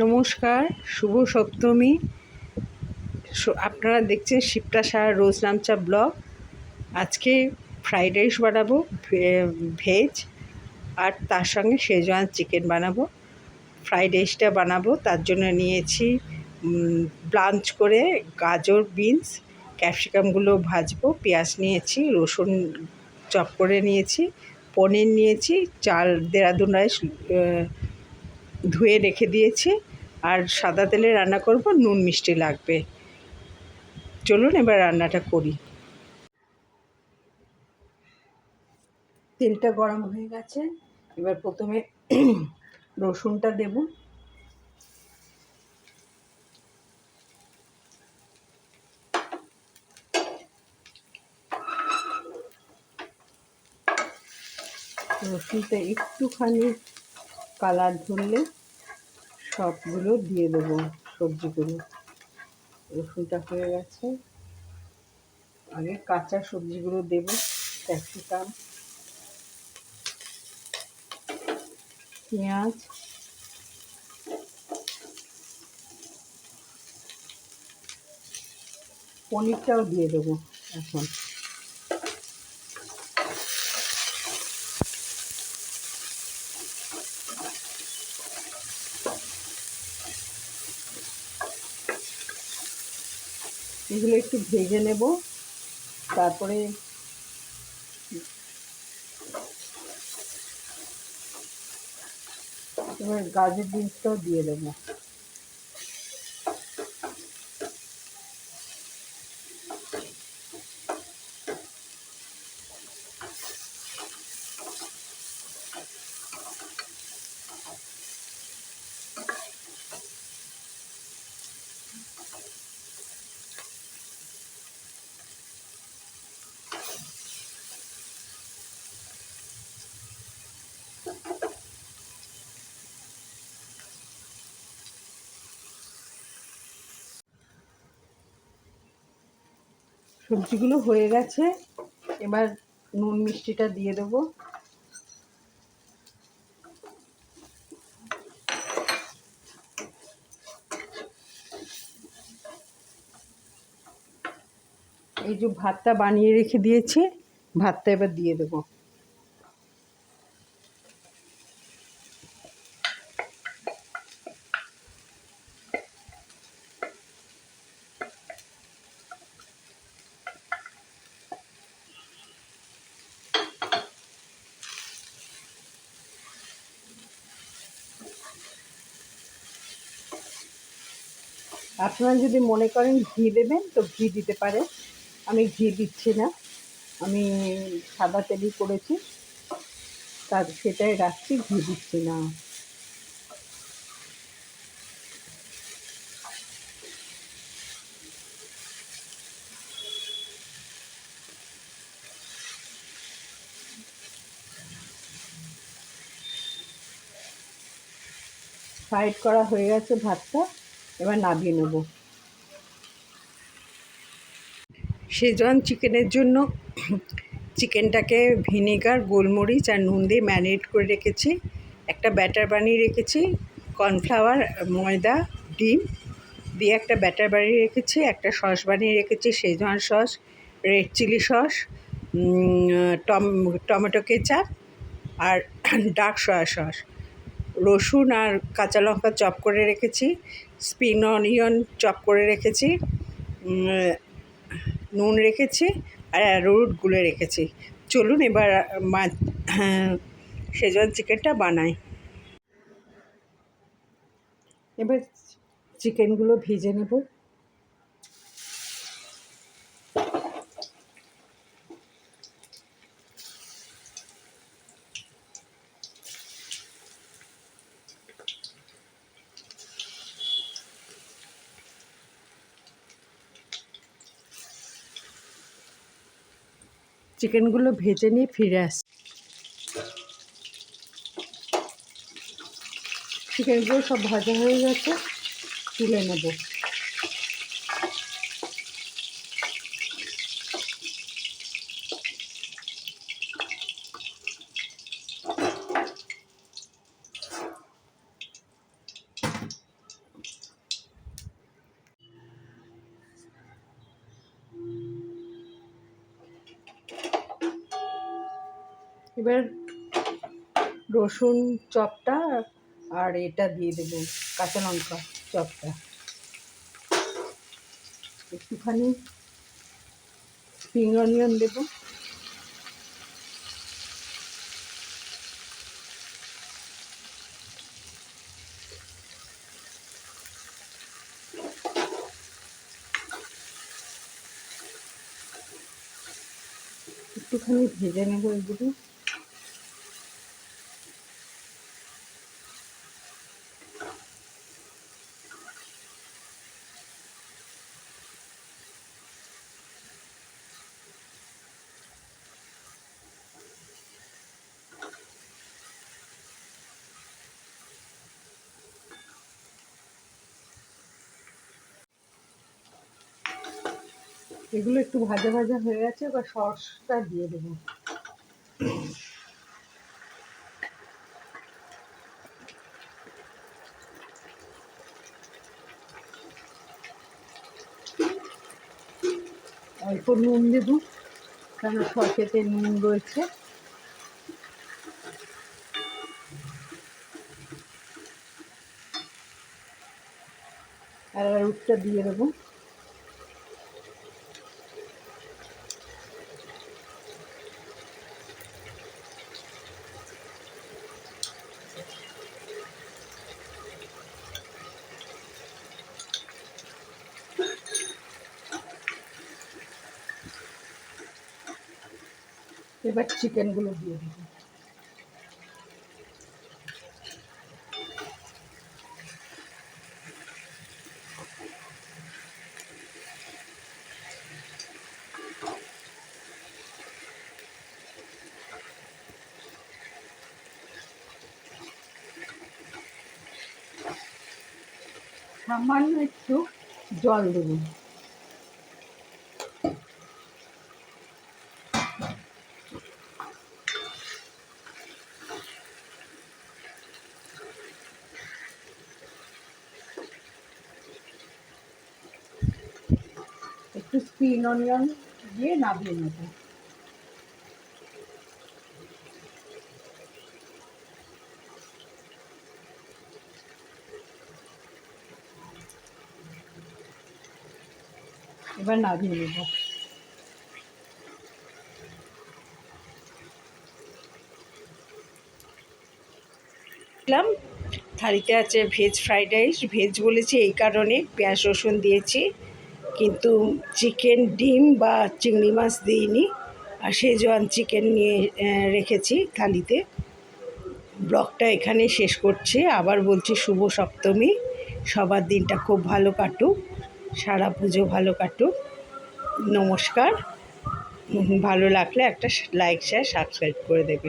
নমস্কার, শুভ সপ্তমী। আপনারা দেখছেন শিপ্রা সাহা রোজ নামচা ব্লগ। আজকে ফ্রাইড রাইস বানাবো, ভেজ, আর তার সঙ্গে শেজওয়ান চিকেন বানাবো। ফ্রাইড রাইসটা বানাবো, তার জন্য নিয়েছি ব্লাঞ্চ করে গাজর, বিনস, ক্যাপসিকামগুলো ভাজবো। পেঁয়াজ নিয়েছি, রসুন চপ করে নিয়েছি, পনির নিয়েছি, চাল দেরাদুন রাইস ধুয়ে রেখে দিয়েছি, আর সাদা তেলে রান্না করব, নুন মিষ্টি লাগবে। চলুন এবার রান্নাটা করি। তেলটা গরম হয়ে গেছে, এবার প্রথমে রসুনটা দেব। রসুনটা একটুখানি কালার ধরলে সবগুলো দিয়ে দেবো, সবজিগুলো। রসুনটা হয়ে গেছে, আগে কাঁচা সবজিগুলো দেব। ক্যাপসিকাম, পেঁয়াজ, পনিরটাও দিয়ে দেবো এখন। এগুলো একটু ভেজে নেব, তারপরে এবার গাজর বিনসটাও দিয়ে দেবো। সবজিগুলো হয়ে গেছে, এবার নুন মিষ্টিটা দিয়ে দেবো। এই যে ভাতটা বানিয়ে রেখে দিয়েছি, ভাতটা এবার দিয়ে দেবো। আপনারা যদি মনে করেন ঘি দেবেন তো ঘি দিতে পারে, আমি ঘি দিচ্ছি না, আমি সাদা তেলই করেছি, তার সেটাই রাখছি, ঘি দিচ্ছি না। ফ্রাইড করা হয়ে গেছে ভাতটা, এবার নামিয়ে নেব। শেজওয়ান চিকেনের জন্য চিকেনটাকে ভিনেগার, গোলমরিচ আর নুন দিয়ে ম্যারিনেট করে রেখেছি। একটা ব্যাটার বানিয়ে রেখেছি, কর্নফ্লাওয়ার, ময়দা, ডিম দিয়ে একটা ব্যাটার বানিয়ে রেখেছি। একটা সস বানিয়ে রেখেছি, schezwan sauce, red chilli sauce, tomato ketchup আর ডার্ক সয়া সস। রসুন আর কাঁচা লঙ্কা চপ করে রেখেছি, স্প্রিং অনিয়ন চপ করে রেখেছি, নুন রেখেছি, আর অ্যারোরুট গুলে রেখেছি। চলুন এবার শেজওয়ান চিকেনটা বানাই। এবার চিকেনগুলো ভেজে নেব। চিকেনগুলো ভেজে নিয়ে ফিরে আসছি। চিকেনগুলো সব ভাজা হয়ে গেছে, তুলে নেব। এবার রসুন চপটা আর এটা দিয়ে দেবো, কাঁচা লঙ্কা চপটা, একটুখানি স্প্রিং অনিয়ন দেবো, একটুখানি ভেজে নেবো এগুলো। এগুলো একটু ভাজা ভাজা হয়ে গেছে, এবার সসটা দিয়ে দেবো। অল্প নুন দেবো, কারণ সসেতে নুন রয়েছে। আর উটটা দিয়ে দেবো। এবার চিকেনগুলো দিয়ে দেবো। সামান্য একটু জল দেবো। একটু স্প্রিং অনিয়ন দিয়ে নামিয়ে নেবো। এবার নামিয়ে নেব। থালিতে আছে ভেজ ফ্রাইড রাইস। ভেজ বলেছি এই কারণে, পেঁয়াজ রসুন দিয়েছি, কিন্তু চিকেন, ডিম বা চিংড়ি মাছ দিইনি। আর শেজওয়ান চিকেন নিয়ে রেখেছি থালিতে। ব্লগটা এখানেই শেষ করছি। আবার বলছি শুভ সপ্তমী, সবার দিনটা খুব ভালো কাটুক, সারা পুজো ভালো কাটুক। নমস্কার। ভালো লাগলে একটা লাইক শেয়ার সাবস্ক্রাইব করে দেবে।